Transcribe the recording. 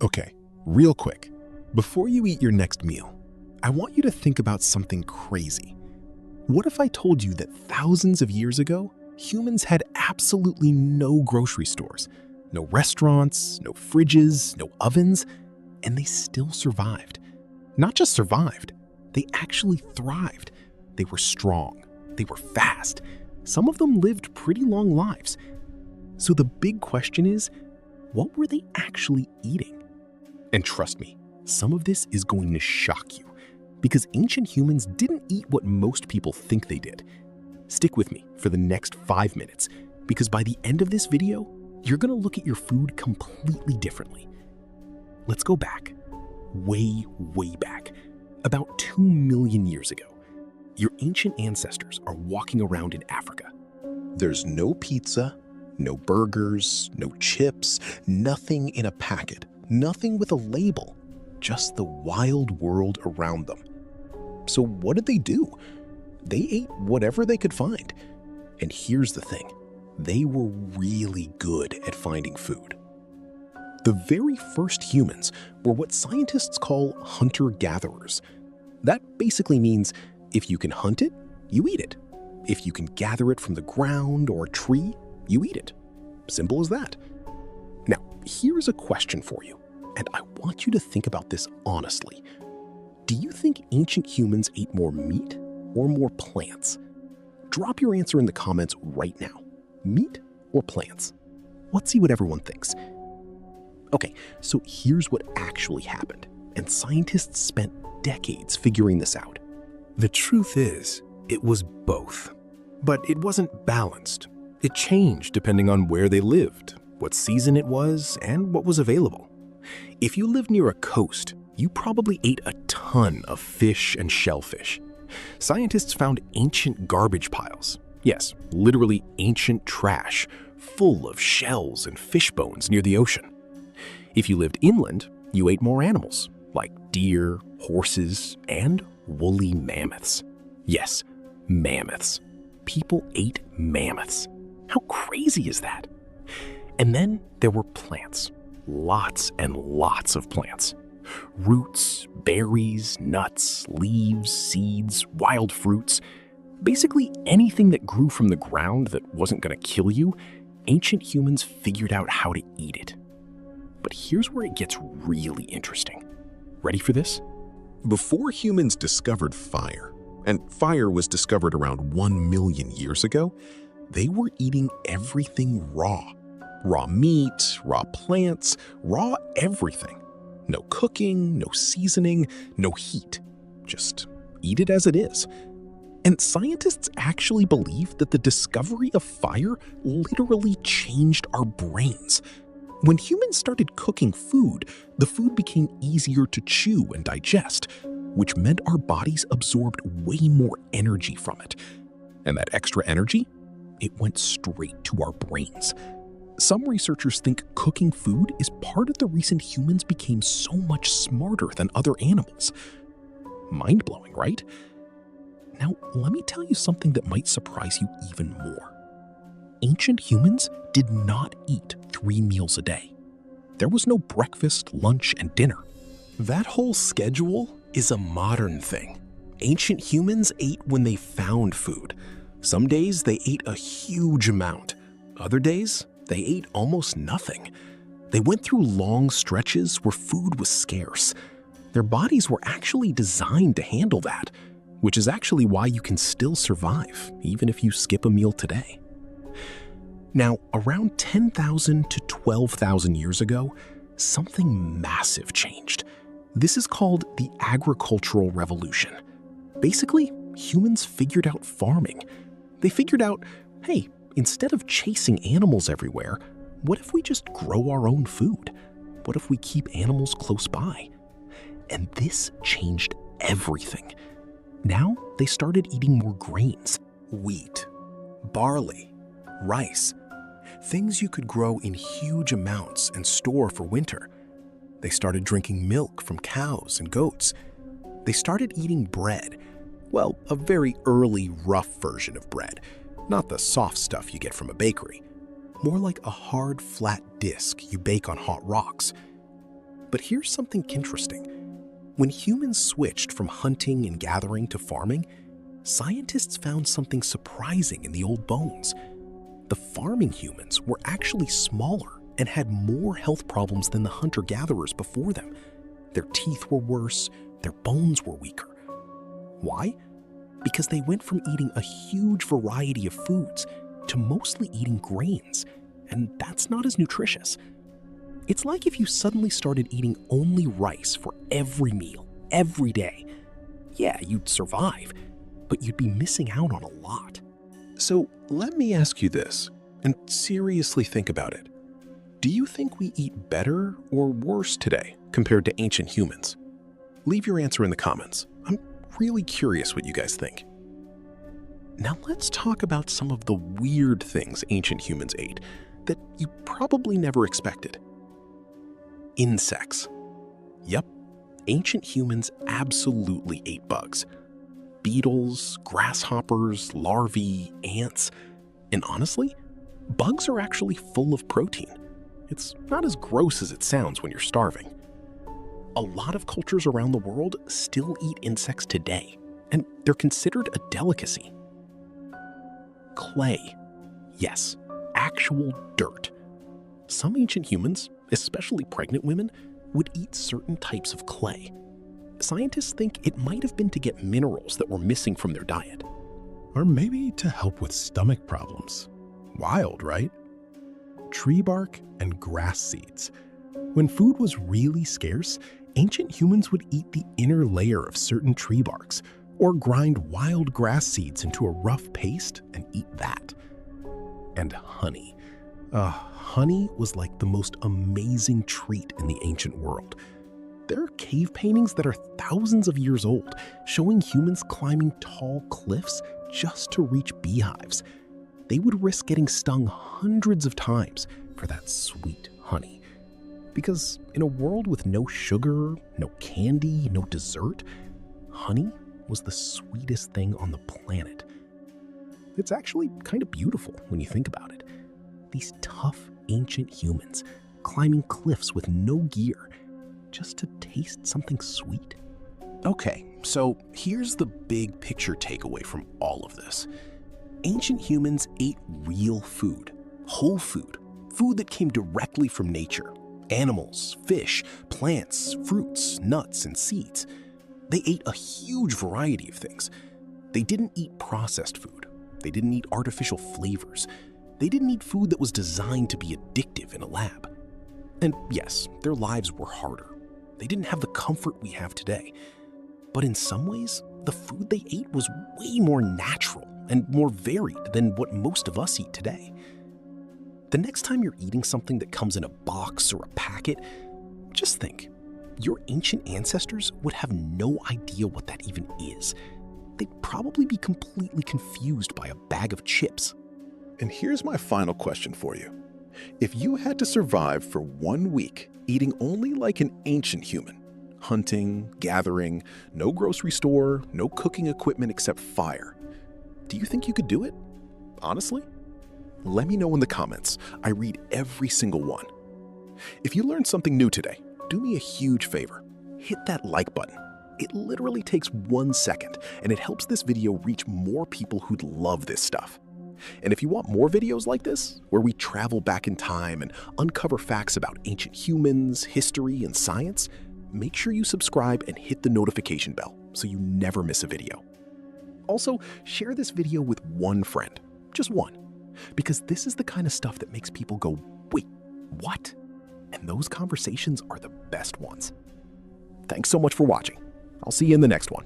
Okay, real quick. Before you eat your next meal, I want you to think about something crazy. What if I told you that thousands of years ago, humans had absolutely no grocery stores, no restaurants, no fridges, no ovens, and they still survived? Not just survived, they actually thrived. They were strong, they were fast. Some of them lived pretty long lives. So the big question is, what were they actually eating? And trust me, some of this is going to shock you, because ancient humans didn't eat what most people think they did. Stick with me for the next 5 minutes, because by the end of this video, you're gonna look at your food completely differently. Let's go back, way back, about 2 million years ago. Your ancient ancestors are walking around in Africa. There's no pizza, no burgers, no chips, nothing in a packet, nothing with a label, just the wild world around them. So what did they do? They ate whatever they could find. And here's the thing, they were really good at finding food. The very first humans were what scientists call hunter-gatherers. That basically means if you can hunt it, you eat it. If you can gather it from the ground or a tree, you eat it. Simple as that. Now, here's a question for you, and I want you to think about this honestly. Do you think ancient humans ate more meat or more plants? Drop your answer in the comments right now. Meat or plants? Let's see what everyone thinks. Okay, so here's what actually happened, and scientists spent decades figuring this out. The truth is, it was both. But it wasn't balanced. It changed depending on where they lived, what season it was, and what was available. If you lived near a coast, you probably ate a ton of fish and shellfish. Scientists found ancient garbage piles. Yes, literally ancient trash, full of shells and fish bones near the ocean. If you lived inland, you ate more animals, like deer, horses, and woolly mammoths. Yes, mammoths. People ate mammoths. How crazy is that? And then there were plants. Lots and lots of plants. Roots, berries, nuts, leaves, seeds, wild fruits. Basically anything that grew from the ground that wasn't going to kill you, ancient humans figured out how to eat it. But here's where it gets really interesting. Ready for this? Before humans discovered fire, and fire was discovered around 1 million years ago, they were eating everything raw. Raw meat, raw plants, raw everything. No cooking, no seasoning, no heat. Just eat it as it is. And scientists actually believe that the discovery of fire literally changed our brains. When humans started cooking food, the food became easier to chew and digest, which meant our bodies absorbed way more energy from it. And that extra energy, it went straight to our brains. Some researchers think cooking food is part of the reason humans became so much smarter than other animals. Mind-blowing, right? Now, let me tell you something that might surprise you even more. Ancient humans did not eat 3 meals a day. There was no breakfast, lunch, and dinner. That whole schedule is a modern thing. Ancient humans ate when they found food. Some days they ate a huge amount. Other days, they ate almost nothing. They went through long stretches where food was scarce. Their bodies were actually designed to handle that, which is actually why you can still survive, even if you skip a meal today. Now, around 10,000 to 12,000 years ago, something massive changed. This is called the agricultural revolution. Basically, humans figured out farming. They figured out, hey, instead of chasing animals everywhere, what if we just grow our own food? What if we keep animals close by? And this changed everything. Now they started eating more grains, wheat, barley, rice, things you could grow in huge amounts and store for winter. They started drinking milk from cows and goats. They started eating bread. Well, a very early, rough version of bread. Not the soft stuff you get from a bakery. More like a hard, flat disc you bake on hot rocks. But here's something interesting. When humans switched from hunting and gathering to farming, scientists found something surprising in the old bones. The farming humans were actually smaller and had more health problems than the hunter-gatherers before them. Their teeth were worse, their bones were weaker. Why? Because they went from eating a huge variety of foods to mostly eating grains, and that's not as nutritious. It's like if you suddenly started eating only rice for every meal, every day. Yeah, you'd survive, but you'd be missing out on a lot. So let me ask you this, and seriously think about it. Do you think we eat better or worse today compared to ancient humans? Leave your answer in the comments. I'm really curious what you guys think. Now let's talk about some of the weird things ancient humans ate that you probably never expected. Insects. Yep, ancient humans absolutely ate bugs. Beetles, grasshoppers, larvae, ants. And honestly, bugs are actually full of protein. It's not as gross as it sounds when you're starving. A lot of cultures around the world still eat insects today, and they're considered a delicacy. Clay. Yes, actual dirt. Some ancient humans, especially pregnant women, would eat certain types of clay. Scientists think it might have been to get minerals that were missing from their diet. Or maybe to help with stomach problems. Wild, right? Tree bark and grass seeds. When food was really scarce, ancient humans would eat the inner layer of certain tree barks, or grind wild grass seeds into a rough paste and eat that. And honey. Honey was like the most amazing treat in the ancient world. There are cave paintings that are thousands of years old, showing humans climbing tall cliffs just to reach beehives. They would risk getting stung hundreds of times for that sweet honey. Because in a world with no sugar, no candy, no dessert, honey was the sweetest thing on the planet. It's actually kind of beautiful when you think about it. These tough ancient humans climbing cliffs with no gear just to taste something sweet. Okay, so here's the big picture takeaway from all of this. Ancient humans ate real food, whole food, food that came directly from nature. Animals, fish, plants, fruits, nuts, and seeds. They ate a huge variety of things. They didn't eat processed food. They didn't eat artificial flavors. They didn't eat food that was designed to be addictive in a lab. And yes, their lives were harder. They didn't have the comfort we have today. But in some ways, the food they ate was way more natural and more varied than what most of us eat today. The next time you're eating something that comes in a box or a packet, just think, your ancient ancestors would have no idea what that even is. They'd probably be completely confused by a bag of chips. And here's my final question for you. If you had to survive for 1 week eating only like an ancient human, hunting, gathering, no grocery store, no cooking equipment except fire, do you think you could do it? Honestly? Let me know in the comments. I read every single one. If you learned something new today, do me a huge favor. Hit that like button. It literally takes 1 second, and it helps this video reach more people who'd love this stuff. And if you want more videos like this, where we travel back in time and uncover facts about ancient humans, history, and science, make sure you subscribe and hit the notification bell so you never miss a video. Also, share this video with one friend, just one, because this is the kind of stuff that makes people go, wait, what? And those conversations are the best ones. Thanks so much for watching. I'll see you in the next one.